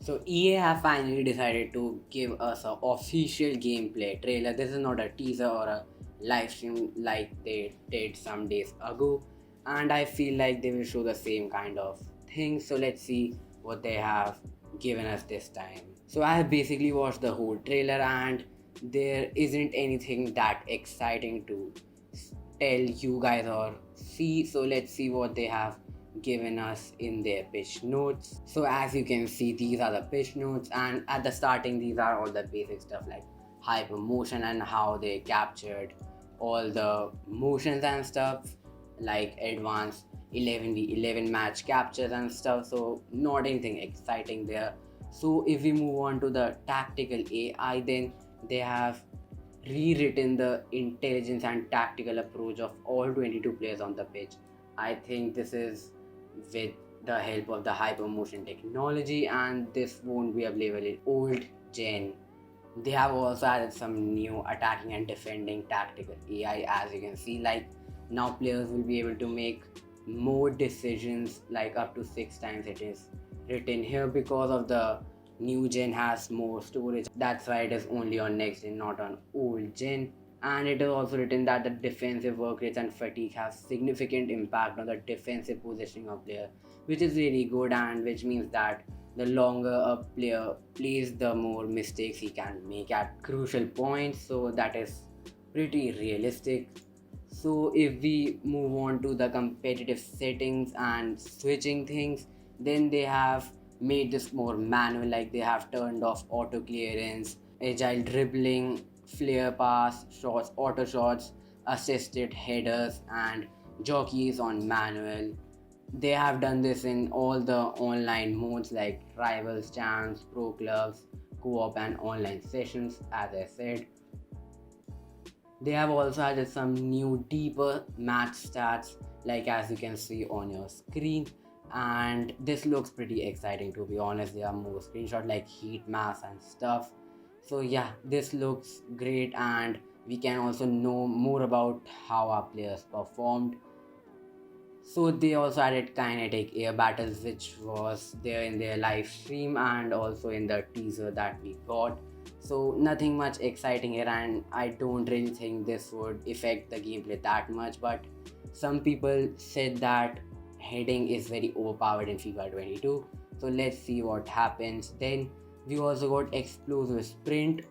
So EA have finally decided to give us an official gameplay trailer. This is not a teaser or a live stream like they did some days ago, and I feel like they will show the same kind of thing. So let's see what they have given us this time. So I have basically watched the whole trailer, and there isn't anything that exciting to tell you guys or see. So let's see what they have given us in their pitch notes. So as you can see, these are the pitch notes, and at the starting these are all the basic stuff like hypermotion and how they captured all the motions and stuff, like advanced 11v11 match captures and stuff. So not anything exciting there. So if we move on to the tactical AI, then they have rewritten the intelligence and tactical approach of all 22 players on the pitch. I think this is with the help of the hypermotion technology, and this won't be available in old gen. They have also added some new attacking and defending tactical AI, as you can see. Like now players will be able to make more decisions, like up to 6 times it is written here, because of the new gen has more storage. That's why it is only on next gen, not on old gen. And it is also written that the defensive work rates and fatigue have significant impact on the defensive positioning of player, which is really good, and which means that the longer a player plays, the more mistakes he can make at crucial points. So that is pretty realistic. So if we move on to the competitive settings and switching things, then they have made this more manual. Like they have turned off auto clearance, agile dribbling, flare pass shots, auto shots, assisted headers, and jockeys on manual. They have done this in all the online modes like rivals, champs, pro clubs, co-op, and online sessions. As I said, they have also added some new deeper match stats, like as you can see on your screen, and this looks pretty exciting, to be honest. There are more screenshots like heat maps and stuff. So yeah, this looks great, and we can also know more about how our players performed. So they also added kinetic air battles, which was there in their live stream and also in the teaser that we got. So nothing much exciting here, and I don't really think this would affect the gameplay that much. But some people said that heading is very overpowered in FIFA 22. So let's see what happens. Then we also got explosive sprint,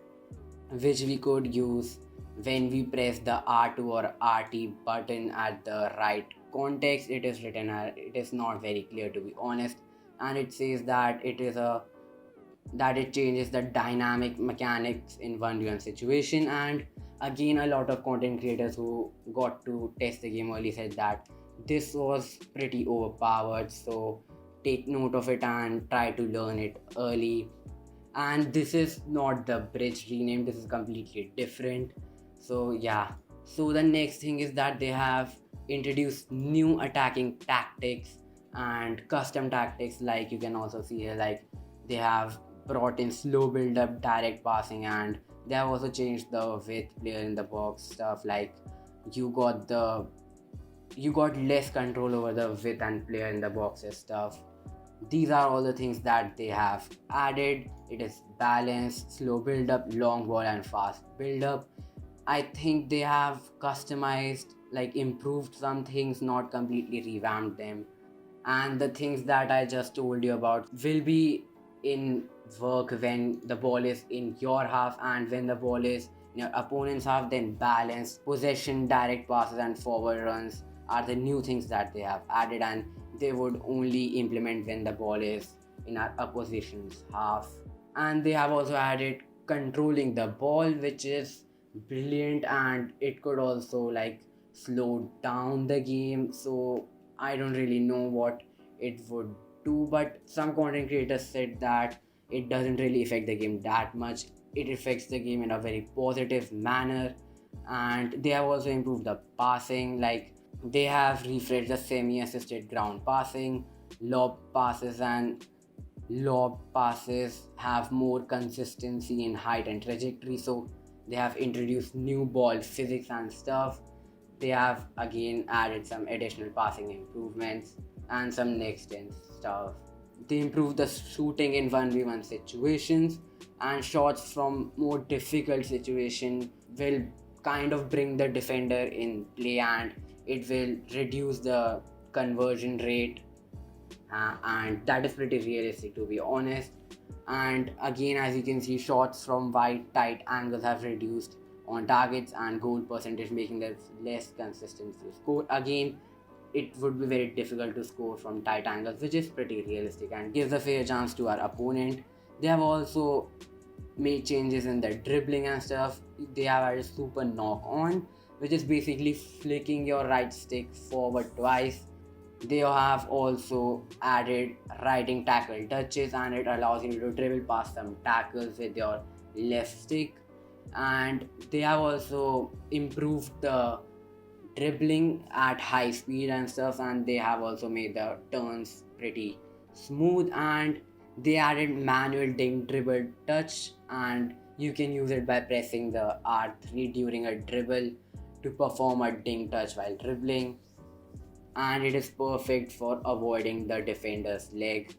which we could use when we press the R2 or RT button at the right context. It is written, it is not very clear, to be honest, and it says that it changes the dynamic mechanics in 1v1 situation. And again, a lot of content creators who got to test the game early said that this was pretty overpowered, so take note of it and try to learn it early. And this is not the bridge rename, this is completely different. So yeah, so the next thing is that they have introduced new attacking tactics and custom tactics. Like you can also see here, like they have brought in slow build up, direct passing, and they have also changed the width player in the box stuff. Like you got less control over the width and player in the boxes stuff. These are all the things that they have added. It is balanced, slow build up, long ball, and fast build up. I think they have customized, like improved some things, not completely revamped them. And the things that I just told you about will be in work when the ball is in your half, and when the ball is in your opponent's half. Then balance, possession, direct passes, and forward runs are the new things that they have added, and they would only implement when the ball is in our opposition's half. And they have also added controlling the ball, which is brilliant, and it could also like slow down the game. So I don't really know what it would do, but some content creators said that it doesn't really affect the game that much. It affects the game in a very positive manner. And they have also improved the passing, like they have refreshed the semi-assisted ground passing, lob passes, and lob passes have more consistency in height and trajectory. So they have introduced new ball physics and stuff. They have again added some additional passing improvements and some next gen stuff. They improve the shooting in 1v1 situations, and shots from more difficult situation will kind of bring the defender in play, and it will reduce the conversion rate, and that is pretty realistic, to be honest. And again, as you can see, shots from wide tight angles have reduced on targets and goal percentage, making them less consistent to score. Again, it would be very difficult to score from tight angles, which is pretty realistic and gives a fair chance to our opponent. They have also made changes in the dribbling and stuff. They have added super knock on, which is basically flicking your right stick forward twice. They have also added riding tackle touches, and it allows you to dribble past some tackles with your left stick. And they have also improved the dribbling at high speed and stuff, and they have also made the turns pretty smooth. And they added manual ding dribble touch, and you can use it by pressing the R3 during a dribble to perform a ding touch while dribbling, and it is perfect for avoiding the defender's leg.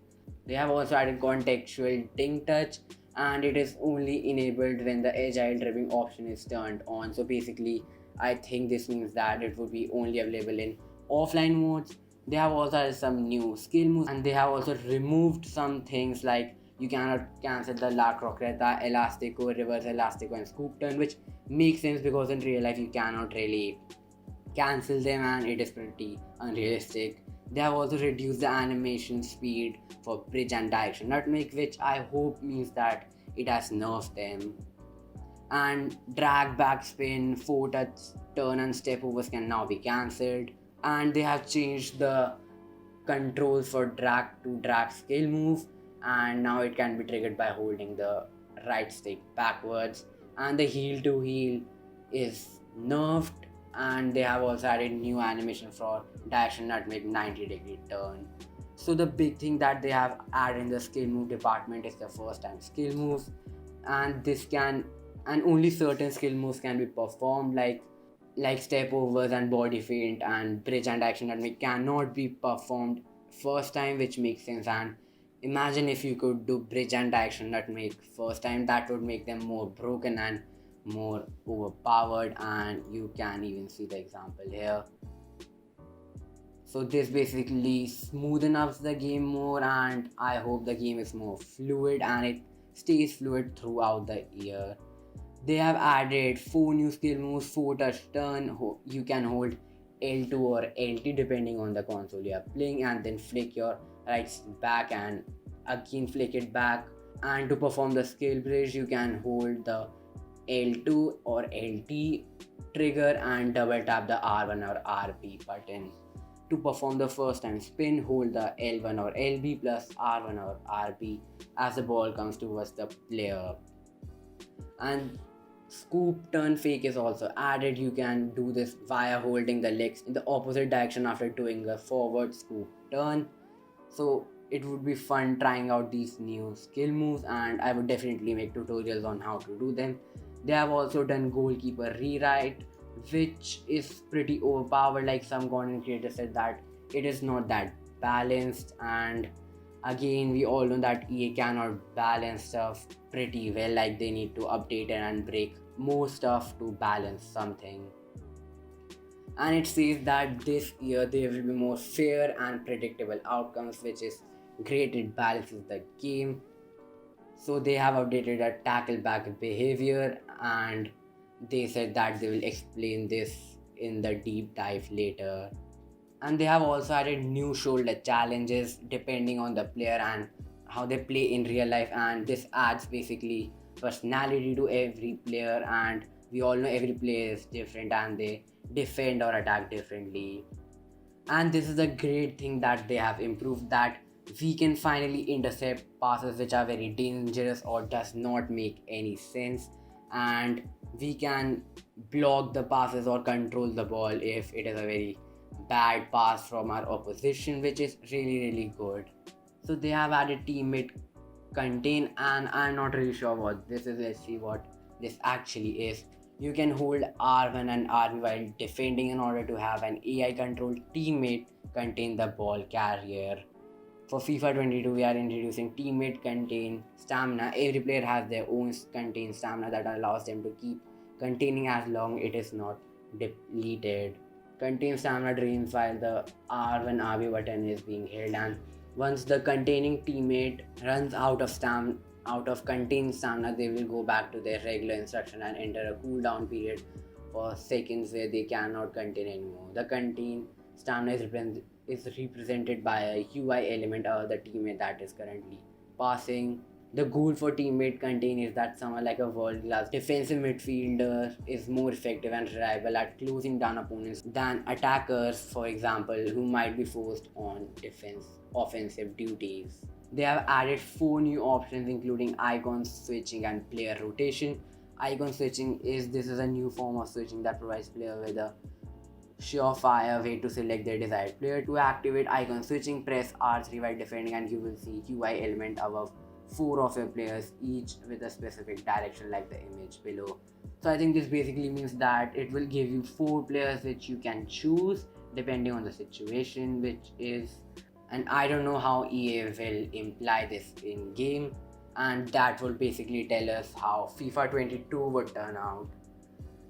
They have also added contextual ding touch, and it is only enabled when the agile dribbling option is turned on. So basically, I think this means that it would be only available in offline modes. They have also added some new skill moves, and they have also removed some things like you cannot cancel the La Croqueta, Elastico, Reverse Elastico, and Scoop Turn, which makes sense because in real life you cannot really cancel them and it is pretty unrealistic. They have also reduced the animation speed for bridge and direction nutmeg, which I hope means that it has nerfed them. And drag, backspin, 4-touch, turn and step overs can now be cancelled. And they have changed the controls for drag to drag skill move, and now it can be triggered by holding the right stick backwards. And the heel to heel is nerfed, and they have also added new animation for dash and nutmeg 90-degree turn. So the big thing that they have added in the skill move department is the first time skill moves, and this can and only certain skill moves can be performed, like step overs and body feint, and bridge and action nutmeg cannot be performed first time, which makes sense. And imagine if you could do bridge and action nutmeg first time, that would make them more broken and more overpowered, and you can even see the example here. So this basically smoothen up the game more, and I hope the game is more fluid and it stays fluid throughout the year. They have added 4 new skill moves, 4 touch turn. You can hold L2 or LT depending on the console you are playing, and then flick your right stick back and again flick it back. And to perform the skill bridge, you can hold the L2 or LT trigger and double tap the R1 or RB button. To perform the first time spin, hold the L1 or LB plus R1 or RB as the ball comes towards the player. And scoop turn fake is also added. You can do this via holding the legs in the opposite direction after doing a forward scoop turn. So it would be fun trying out these new skill moves, and I would definitely make tutorials on how to do them. They have also done goalkeeper rewrite, which is pretty overpowered. Like some content creators said that it is not that balanced, and again we all know that EA cannot balance stuff pretty well. Like they need to update it and break more stuff to balance something. And it says that this year there will be more fair and predictable outcomes, which is great. It balances the game. So they have updated a tackle back behavior, and they said that they will explain this in the deep dive later. And they have also added new shoulder challenges depending on the player and how they play in real life, and this adds basically personality to every player, and we all know every player is different and they defend or attack differently. And this is a great thing that they have improved, that we can finally intercept passes which are very dangerous or does not make any sense, and we can block the passes or control the ball if it is a very bad pass from our opposition, which is really good. So they have added teammate contain, and I'm not really sure what this is. Let's see what this actually is. You can hold R1 and R2 while defending in order to have an AI controlled teammate contain the ball carrier. For FIFA 22, we are introducing teammate contain stamina. Every player has their own contain stamina that allows them to keep containing as long it is not depleted. Contain stamina drains while the R1 RB button is being held, and once the containing teammate runs out of contained stamina, they will go back to their regular instruction and enter a cooldown period for seconds where they cannot contain anymore. The contain stamina is represented by a UI element of the teammate that is currently passing. The goal for teammate contain is that someone like a world-class defensive midfielder is more effective and reliable at closing down opponents than attackers, for example, who might be forced on offensive duties. They have added 4 new options including icon switching and player rotation. Icon switching is a new form of switching that provides player with a surefire way to select their desired player. To activate icon switching, press R3 while defending and you will see UI element above 4 of your players, each with a specific direction like the image below. So I think this basically means that it will give you 4 players which you can choose depending on the situation, which is, and I don't know how EA will imply this in game, and that will basically tell us how FIFA 22 would turn out.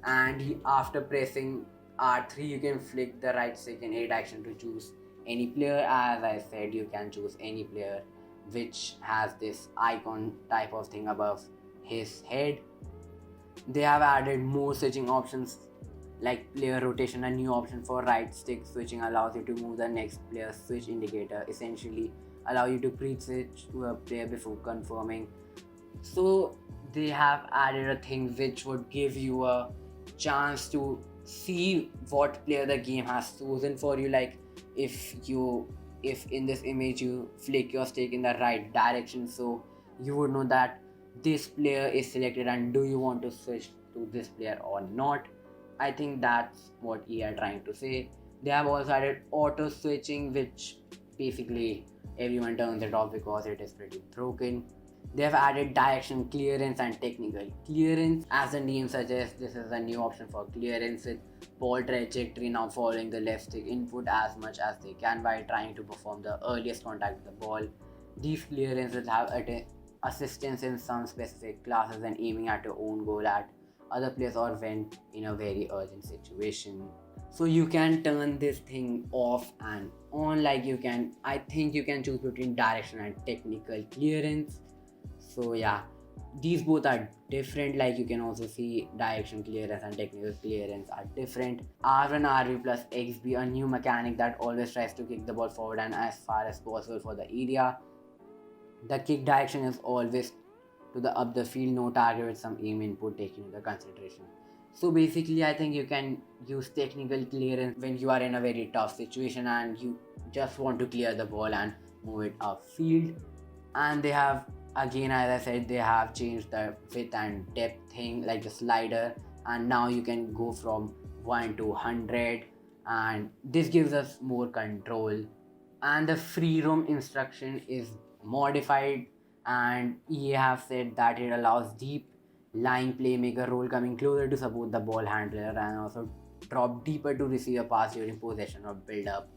And after pressing R3, you can flick the right stick in 8 action to choose any player. As I said, you can choose any player which has this icon type of thing above his head. They have added more switching options like player rotation. A new option for right stick switching allows you to move the next player's switch indicator, essentially allow you to pre-switch to a player before confirming. So they have added a thing which would give you a chance to see what player the game has chosen for you. Like if in this image you flick your stick in the right direction, so you would know that this player is selected and do you want to switch to this player or not. I think that's what EA are trying to say. They have also added auto switching, which basically everyone turns it off because it is pretty broken. They have added direction clearance and technical clearance. As the name suggests, this is a new option for clearance, with ball trajectory now following the left stick input as much as they can while trying to perform the earliest contact with the ball. These clearances have assistance in some specific classes and aiming at your own goal at other players or when in a very urgent situation. So you can turn this thing off and on. I think you can choose between direction and technical clearance. So yeah, these both are different. Like you can also see direction clearance and technical clearance are different. R1 RV plus XB, a new mechanic that always tries to kick the ball forward and as far as possible for the area. The kick direction is always to the up the field, no target with some aim input taken into consideration. So basically I think you can use technical clearance when you are in a very tough situation and you just want to clear the ball and move it upfield. And they have, again as I said, they have changed the width and depth thing like the slider, and now you can go from 1 to 100 and this gives us more control. And the free roam instruction is modified, and EA have said that it allows deep lying playmaker role, coming closer to support the ball handler and also drop deeper to receive a pass during possession or build up.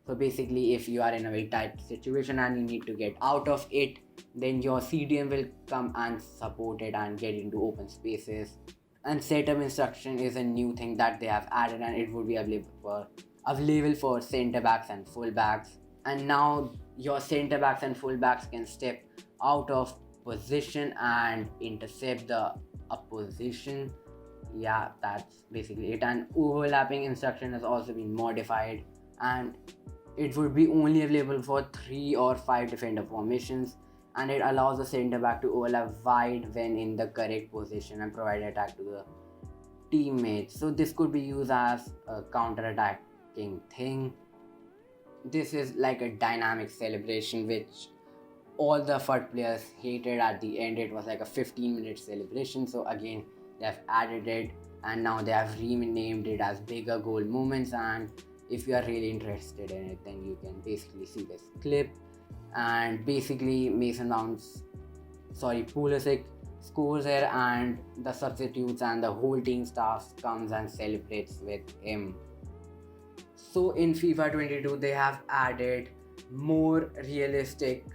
So basically if you are in a very tight situation and you need to get out of it, then your CDM will come and support it and get into open spaces. And setup instruction is a new thing that they have added, and it would be available for center backs and full backs. And now your center backs and full backs can step out of position and intercept the opposition. Yeah, that's basically it. And overlapping instruction has also been modified, and it would be only available for 3 or 5 defender formations, and it allows the center back to overlap wide when in the correct position and provide attack to the teammates. So this could be used as a counter-attacking thing. This is like a dynamic celebration which all the FUT players hated at the end. It was like a 15-minute celebration. So again, they have added it, and now they have renamed it as bigger goal moments. And if you are really interested in it, then you can basically see this clip. And basically Pulisic scores here, and the substitutes and the whole team staff comes and celebrates with him. So in FIFA 22 they have added more realistic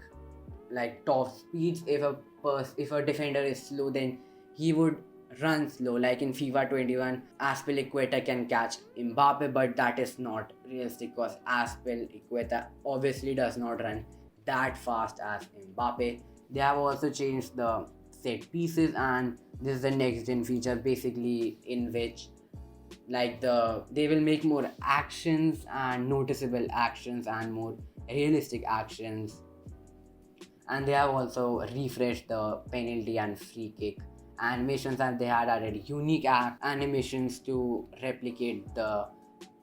like top speeds. If a defender is slow, then he would run slow. Like in FIFA 21, Aspilicueta can catch Mbappe, but that is not realistic because Aspilicueta obviously does not run that fast as Mbappe. They have also changed the set pieces, and this is the next gen feature basically in which they will make more actions and noticeable actions and more realistic actions. And they have also refreshed the penalty and free kick animations, and they had added unique animations to replicate the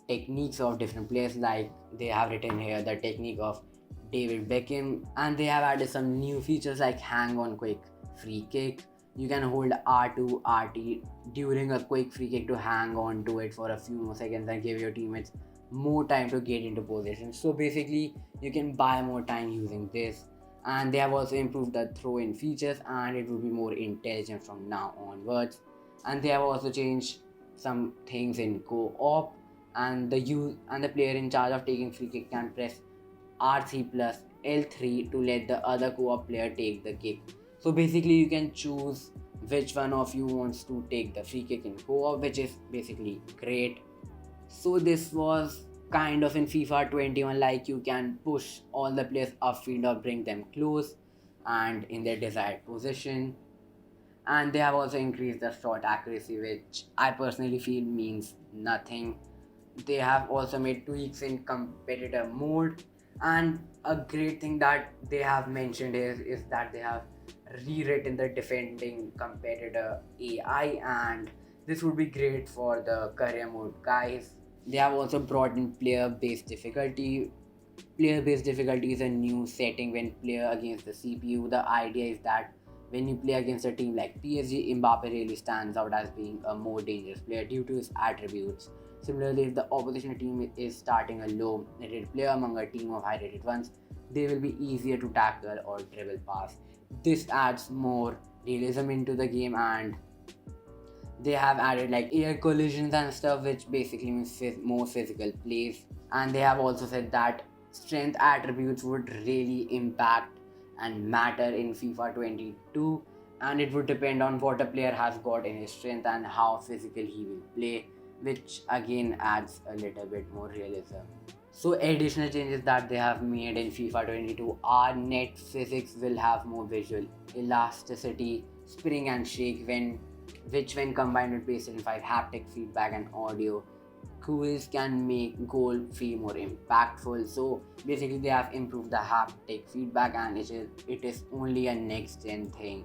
techniques of different players. Like they have written here the technique of David Beckham, and they have added some new features like hang on quick free kick. You can hold R2 RT during a quick free kick to hang on to it for a few more seconds and give your teammates more time to get into position. So basically you can buy more time using this. And they have also improved the throw-in features, and it will be more intelligent from now onwards. And they have also changed some things in co-op, and the player in charge of taking free kick can press R3 plus L3 to let the other co-op player take the kick. So basically you can choose which one of you wants to take the free kick in co-op, which is basically great. So this was kind of in FIFA 21, like you can push all the players upfield or bring them close and in their desired position. And they have also increased the shot accuracy, which I personally feel means nothing. They have also made tweaks in competitor mode, and a great thing that they have mentioned is that they have rewritten the defending competitor AI, and this would be great for the career mode guys. They have also brought in player-based difficulty. Player-based difficulty is a new setting when player against the CPU. The idea is that when you play against a team like PSG, Mbappe really stands out as being a more dangerous player due to his attributes. Similarly, if the opposition team is starting a low-rated player among a team of high-rated ones, they will be easier to tackle or dribble past. This adds more realism into the game, and they have added like air collisions and stuff, which basically means more physical plays. And they have also said that strength attributes would really impact and matter in FIFA 22, and it would depend on what a player has got in his strength and how physical he will play, which again adds a little bit more realism. So additional changes that they have made in FIFA 22 are net physics will have more visual elasticity, spring and shake, which when combined with PlayStation 5 haptic feedback and audio cues can make goal feel more impactful. So basically they have improved the haptic feedback, and it is only a next gen thing.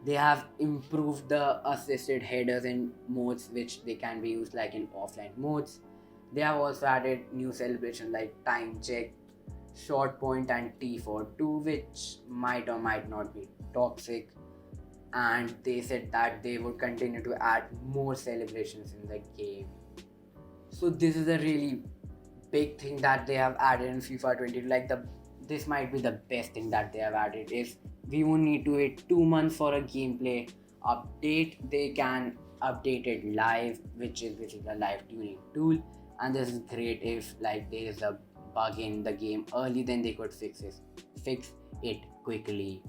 They have improved the assisted headers in modes which they can be used like in offline modes. They have also added new celebrations like time check, short point and T for 2, which might or might not be toxic. And they said that they would continue to add more celebrations in the game. So this is a really big thing that they have added in FIFA 22. This might be the best thing that they have added. If we won't need to wait 2 months for a gameplay update, they can update it live, which is basically a live tuning tool. And this is great. If there is a bug in the game early, then they could fix it quickly.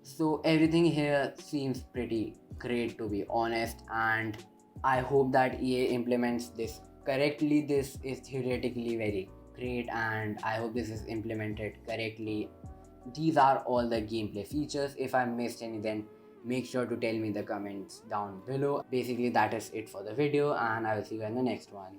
So everything here seems pretty great, to be honest, and I hope that EA implements this correctly. This is theoretically very great, and I hope this is implemented correctly. These are all the gameplay features. If I missed any, then make sure to tell me in the comments down below. Basically that is it for the video, and I will see you in the next one.